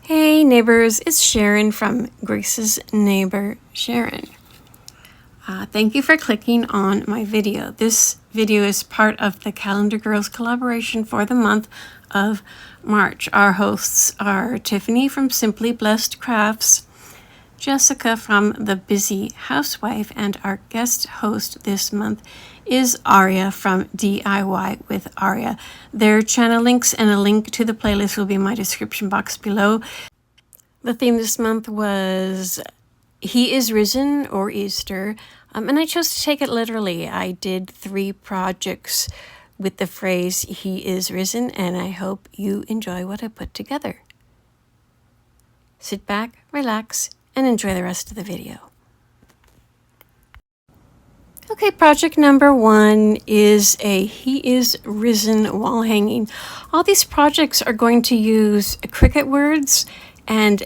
Hey neighbors, it's Sharon from Grace's neighbor, Sharon. Thank you for clicking on my video. This video is part of the Calendar Girls collaboration for the month of March. Our hosts are Tiffany from Simply Blessed Crafts, Jessica from The Busy Housewife, and our guest host this month is AUREA from DIY with AUREA. Their channel links and a link to the playlist will be in my description box below. The theme this month was He is Risen, or Easter, and I chose to take it literally. I did 3 projects with the phrase He is Risen, and I hope you enjoy what I put together. Sit back, relax, and enjoy the rest of the video. Okay, project number 1 is a He is Risen wall hanging. All these projects are going to use Cricut words and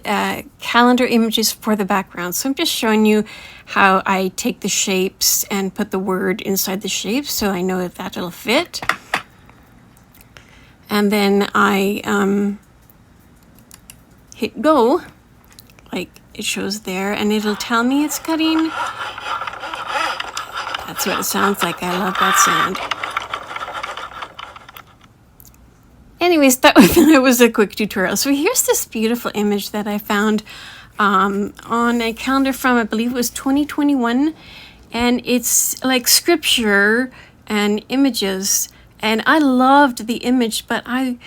calendar images for the background. So I'm just showing you how I take the shapes and put the word inside the shape so I know if that'll fit. And then I hit go, like it shows there, and it'll tell me it's cutting. That's what it sounds like. I love that sound. Anyways, that was a quick tutorial. So here's this beautiful image that I found on a calendar from, I believe it was 2021. And it's like scripture and images. And I loved the image, but I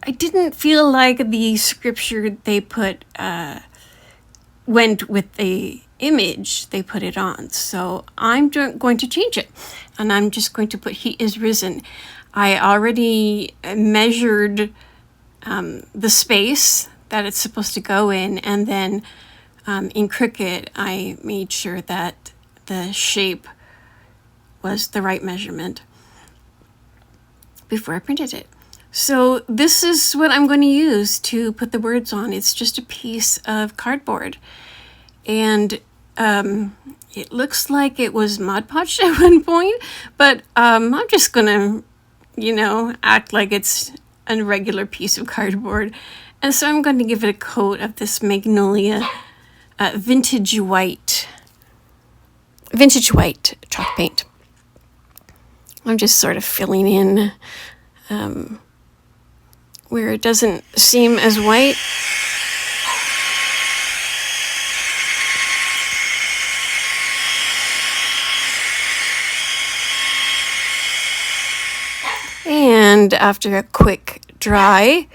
didn't feel like the scripture they put went with the image they put it on. So I'm going to change it, and I'm just going to put He is Risen. I already measured the space that it's supposed to go in, and then in Cricut I made sure that the shape was the right measurement before I printed it. So this is what I'm going to use to put the words on. It's just a piece of cardboard, and it looks like it was Mod Podged at one point, but I'm just gonna, act like it's a regular piece of cardboard. And so I'm going to give it a coat of this Magnolia vintage white chalk paint. I'm just sort of filling in where it doesn't seem as white. And after a quick dry,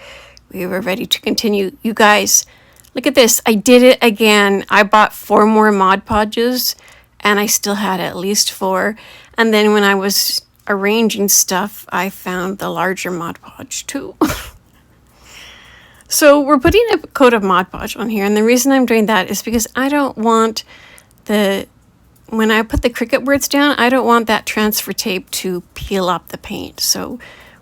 we were ready to continue. You guys, look at this. I did it again. I bought 4 more Mod Podges, and I still had at least 4. And then when I was arranging stuff, I found the larger Mod Podge too. So we're putting a coat of Mod Podge on here, and the reason I'm doing that is because I don't want when I put the Cricut words down, I don't want that transfer tape to peel up the paint. So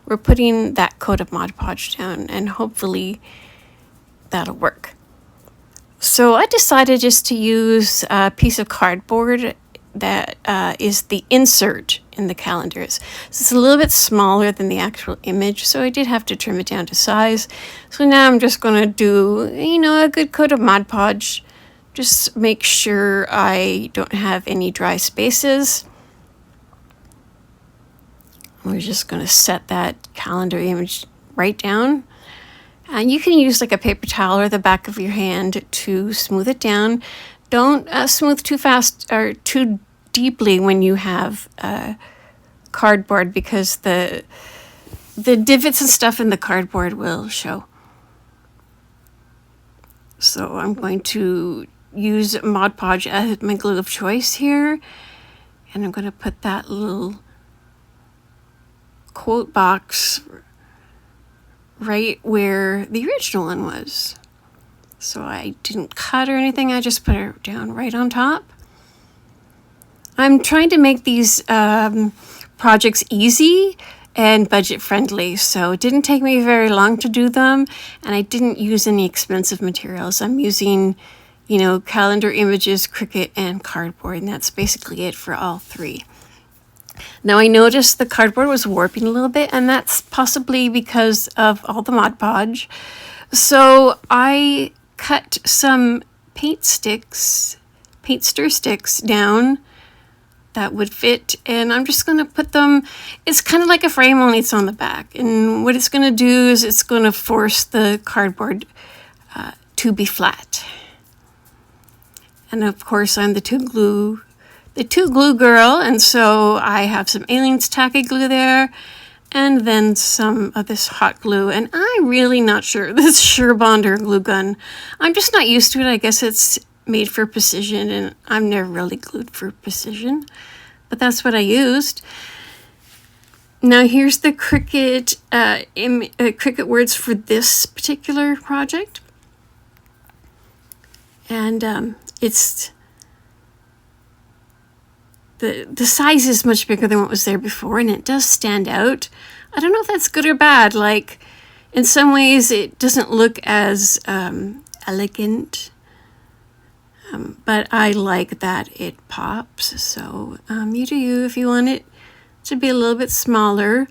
we're putting that coat of Mod Podge down, and hopefully that'll work. So I decided just to use a piece of cardboard that is the insert in the calendars. So it's a little bit smaller than the actual image, so I did have to trim it down to size. So now I'm just going to do, a good coat of Mod Podge. Just make sure I don't have any dry spaces. We're just going to set that calendar image right down. And you can use like a paper towel or the back of your hand to smooth it down. Don't smooth too fast or too deeply when you have cardboard, because the divots and stuff in the cardboard will show. So I'm going to use Mod Podge as my glue of choice here, and I'm going to put that little quote box right where the original one was. So I didn't cut or anything, I just put it down right on top. I'm trying to make these projects easy and budget friendly, so it didn't take me very long to do them, and I didn't use any expensive materials. I'm using calendar images, Cricut, and cardboard, and that's basically it for all 3. Now I noticed the cardboard was warping a little bit, and that's possibly because of all the Mod Podge, So I cut some paint stir sticks down that would fit, and I'm just going to put them, it's kind of like a frame, only it's on the back. And what it's going to do is it's going to force the cardboard to be flat. And of course I'm the two glue girl, and so I have some Aliens tacky glue there, and then some of this hot glue. And I'm really not sure, this Surebonder glue gun, I'm just not used to it. I guess it's made for precision, and I've never really glued for precision, but that's what I used. Now here's the Cricut Cricut words for this particular project, and it's the size is much bigger than what was there before, and it does stand out. I don't know if that's good or bad. Like, in some ways it doesn't look as elegant, but I like that it pops. So you do you. If you want it to be a little bit smaller,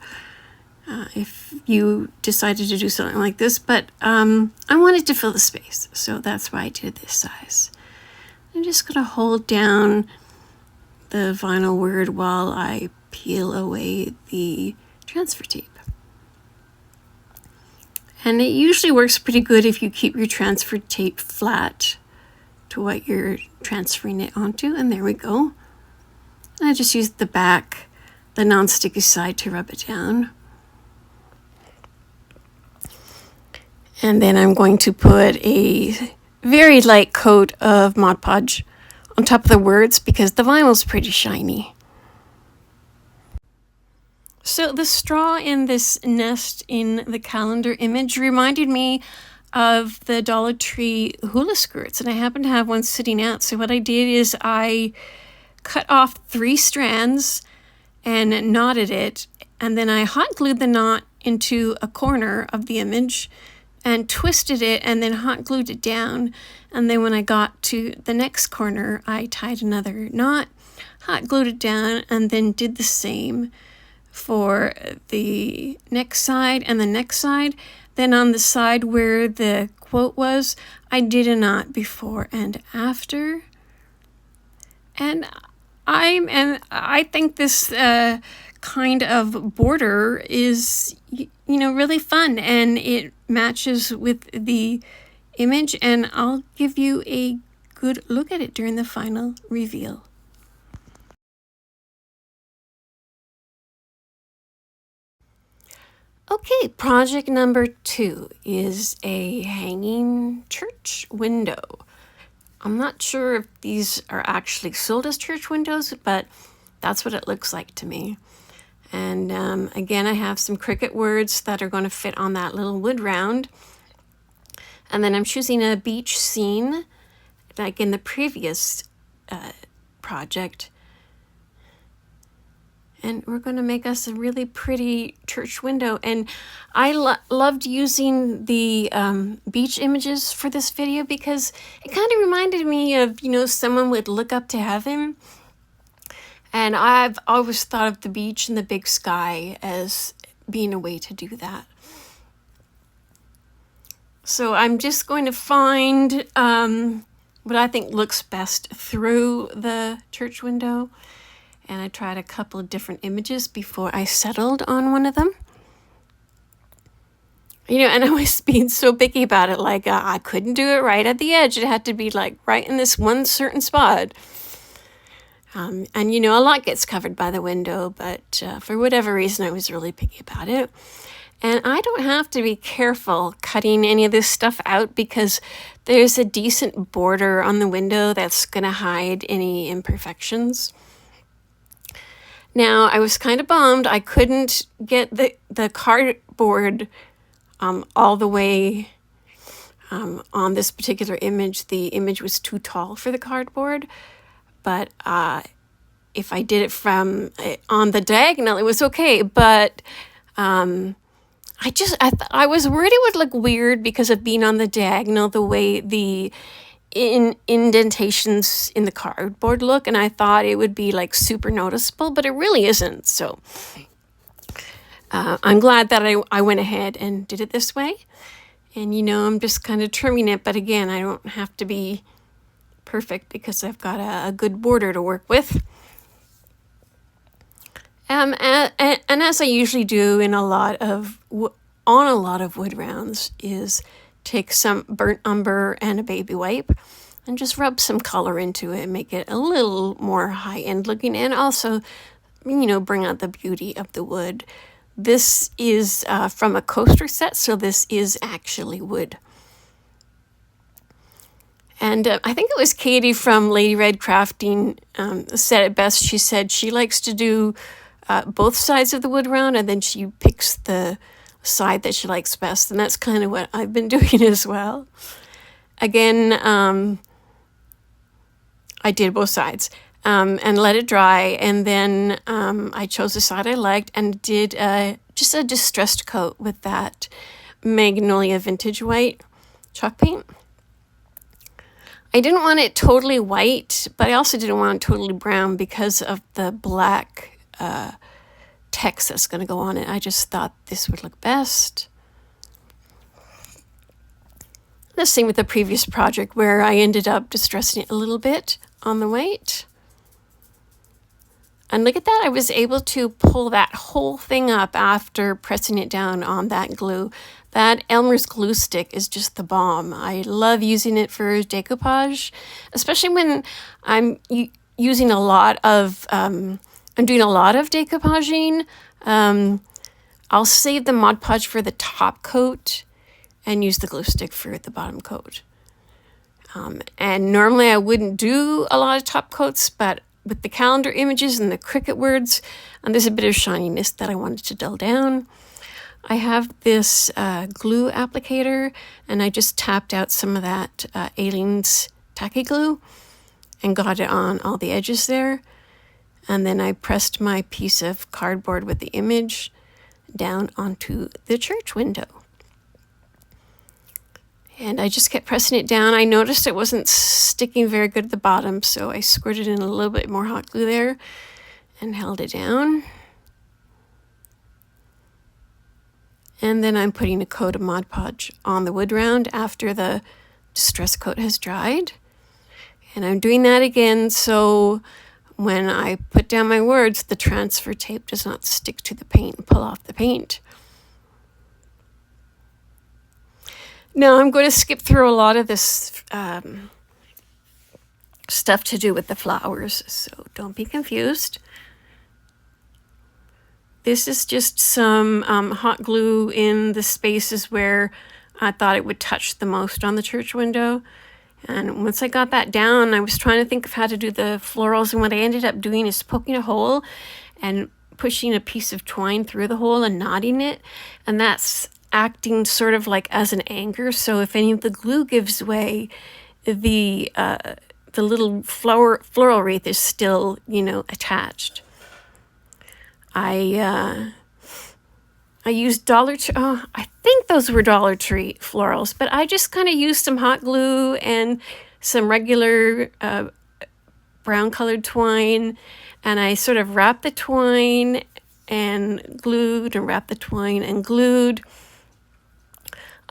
if you decided to do something like this, but I wanted to fill the space, so that's why I did this size. I'm just going to hold down the vinyl word while I peel away the transfer tape. And it usually works pretty good if you keep your transfer tape flat to what you're transferring it onto. And there we go. And I just used the back, the non-sticky side, to rub it down. And then I'm going to put a very light coat of Mod Podge on top of the words because the vinyl's pretty shiny. So the straw in this nest in the calendar image reminded me of the Dollar Tree hula skirts, and I happen to have one sitting out. So what I did is I cut off 3 strands and knotted it, and then I hot glued the knot into a corner of the image and twisted it and then hot glued it down. And then when I got to the next corner, I tied another knot, hot glued it down, and then did the same for the next side and the next side. Then on the side where the quote was, I did a knot before and after. And I think this kind of border is, really fun, and it matches with the image, and I'll give you a good look at it during the final reveal. Okay, project number 2 is a hanging church window. I'm not sure if these are actually sold as church windows, but that's what it looks like to me. And again, I have some Cricut words that are going to fit on that little wood round. And then I'm choosing a beach scene, like in the previous project. And we're going to make us a really pretty church window. And I loved using the beach images for this video because it kind of reminded me of, someone would look up to heaven. And I've always thought of the beach and the big sky as being a way to do that. So I'm just going to find what I think looks best through the church window. And I tried a couple of different images before I settled on one of them. And I was being so picky about it, like I couldn't do it right at the edge. It had to be like right in this one certain spot. And a lot gets covered by the window, but for whatever reason, I was really picky about it. And I don't have to be careful cutting any of this stuff out because there's a decent border on the window that's going to hide any imperfections. Now, I was kind of bummed I couldn't get the cardboard all the way on this particular image. The image was too tall for the cardboard, but if I did it from on the diagonal, it was okay. But I was worried it would look weird because of being on the diagonal, the way the indentations in the cardboard look, and I thought it would be like super noticeable, but it really isn't. So I'm glad that I went ahead and did it this way. And you know, I'm just kind of trimming it, but again, I don't have to be perfect because I've got a good border to work with. And as I usually do in a lot of wood rounds, is take some burnt umber and a baby wipe and just rub some color into it and make it a little more high-end looking, and also, you know, bring out the beauty of the wood. This is from a coaster set, so this is actually wood. And I think it was Katie from Lady Red Crafting said it best. She said she likes to do both sides of the wood round, and then she picks the side that she likes best. And that's kind of what I've been doing as well. Again, I did both sides and let it dry. And then I chose the side I liked and did just a distressed coat with that Magnolia Vintage White chalk paint. I didn't want it totally white, but I also didn't want it totally brown because of the black text that's going to go on it. I just thought this would look best. The same with the previous project where I ended up distressing it a little bit on the white. And look at that, I was able to pull that whole thing up after pressing it down on that glue. That Elmer's glue stick is just the bomb. I love using it for decoupage, especially when I'm using a lot of, I'm doing a lot of decoupaging. I'll save the Mod Podge for the top coat and use the glue stick for the bottom coat. And normally I wouldn't do a lot of top coats, but with the calendar images and the Cricut words, and there's a bit of shininess that I wanted to dull down. I have this glue applicator, and I just tapped out some of that Aleene's tacky glue and got it on all the edges there. And then I pressed my piece of cardboard with the image down onto the church window. And I just kept pressing it down. I noticed it wasn't sticking very good at the bottom, so I squirted in a little bit more hot glue there and held it down. And then I'm putting a coat of Mod Podge on the wood round after the distress coat has dried. And I'm doing that again so when I put down my words, the transfer tape does not stick to the paint and pull off the paint. Now I'm going to skip through a lot of this stuff to do with the flowers, so don't be confused. This is just some hot glue in the spaces where I thought it would touch the most on the church window. And once I got that down, I was trying to think of how to do the florals, and what I ended up doing is poking a hole and pushing a piece of twine through the hole and knotting it, and that's acting sort of like as an anchor, so if any of the glue gives way, the little floral wreath is still, you know, attached. I used I think those were Dollar Tree florals, but I just kind of used some hot glue and some regular brown colored twine, and I sort of wrapped the twine and glued and wrapped the twine and glued.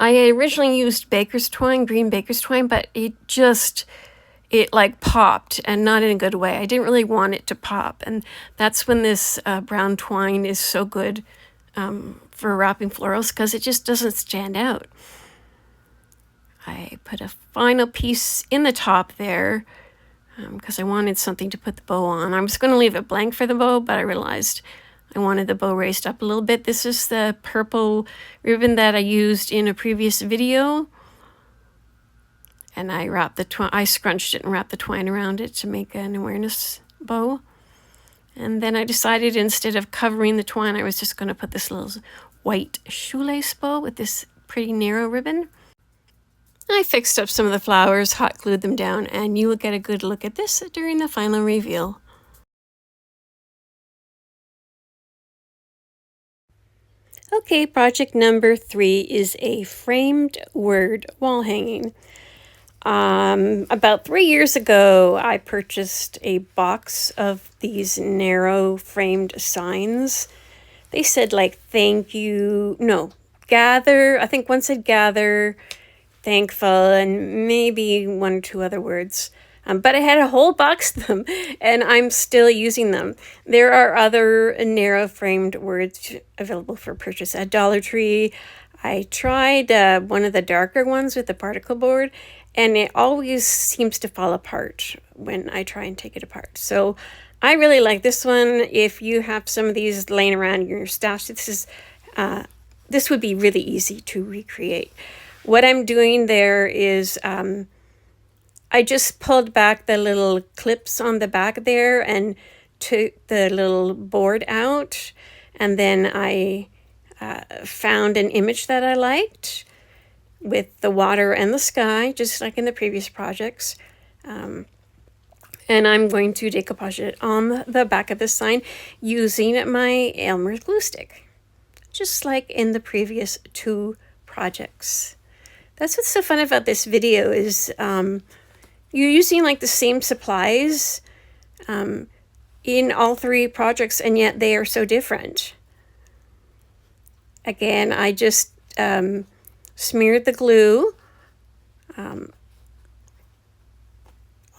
I originally used baker's twine, green baker's twine, but it like popped, and not in a good way. I didn't really want it to pop, and that's when this brown twine is so good for wrapping florals, because it just doesn't stand out. I put a final piece in the top there because I wanted something to put the bow on. I was going to leave it blank for the bow, but I realized I wanted the bow raised up a little bit. This is the purple ribbon that I used in a previous video. And I wrapped the twine, I scrunched it and wrapped the twine around it to make an awareness bow. And then I decided instead of covering the twine, I was just going to put this little white shoelace bow with this pretty narrow ribbon. I fixed up some of the flowers, hot glued them down, and you will get a good look at this during the final reveal. Okay, project number 3 is a framed word wall hanging. About 3 years ago, I purchased a box of these narrow framed signs. They said like, thank you, no, gather, I think one said gather, thankful, and maybe one or two other words. But I had a whole box of them, and I'm still using them. There are other narrow-framed words available for purchase at Dollar Tree. I tried one of the darker ones with the particle board, and it always seems to fall apart when I try and take it apart. So I really like this one. If you have some of these laying around in your stash, this would be really easy to recreate. What I'm doing there is I just pulled back the little clips on the back there and took the little board out, and then I found an image that I liked with the water and the sky, just like in the previous projects. And I'm going to decoupage it on the back of the sign using my Elmer's glue stick, just like in the previous two projects. That's what's so fun about this video is you're using like the same supplies in all three projects, and yet they are so different. Again, I just smeared the glue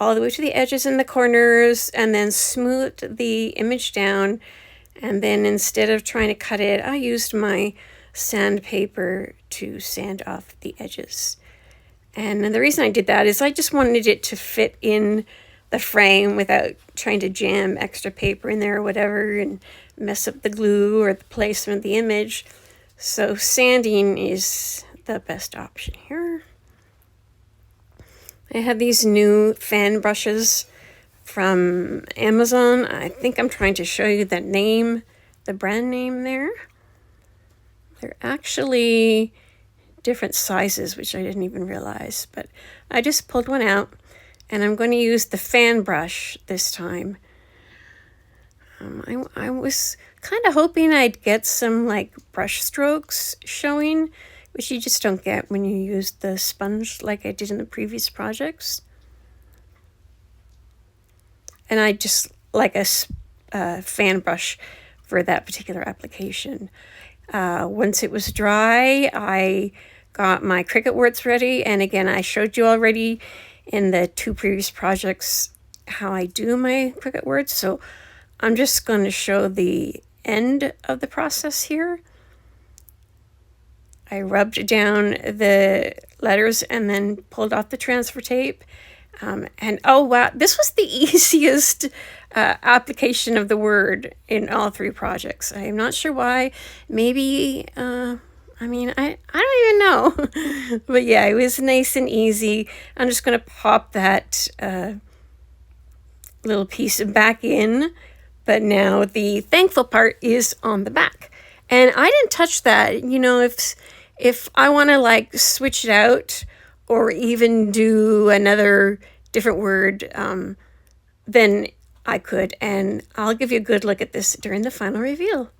all the way to the edges and the corners, and then smoothed the image down. And then instead of trying to cut it, I used my sandpaper to sand off the edges. And the reason I did that is I just wanted it to fit in the frame without trying to jam extra paper in there or whatever and mess up the glue or the placement of the image. So sanding is the best option here. I have these new fan brushes from Amazon. I think I'm trying to show you the name, the brand name there. They're actually different sizes, which I didn't even realize, but I just pulled one out, and I'm going to use the fan brush this time. I was kind of hoping I'd get some like brush strokes showing, which you just don't get when you use the sponge like I did in the previous projects. And I just like a fan brush for that particular application. Once it was dry, I got my Cricut words ready. And again, I showed you already in the two previous projects how I do my Cricut words. So I'm just going to show the end of the process here. I rubbed down the letters and then pulled off the transfer tape. And oh wow, this was the easiest application of the word in all three projects. I'm not sure why. Maybe, I don't even know. But yeah, it was nice and easy. I'm just going to pop that little piece back in. But now the thankful part is on the back. And I didn't touch that. You know, if I want to like switch it out or even do another different word, then I could. And I'll give you a good look at this during the final reveal.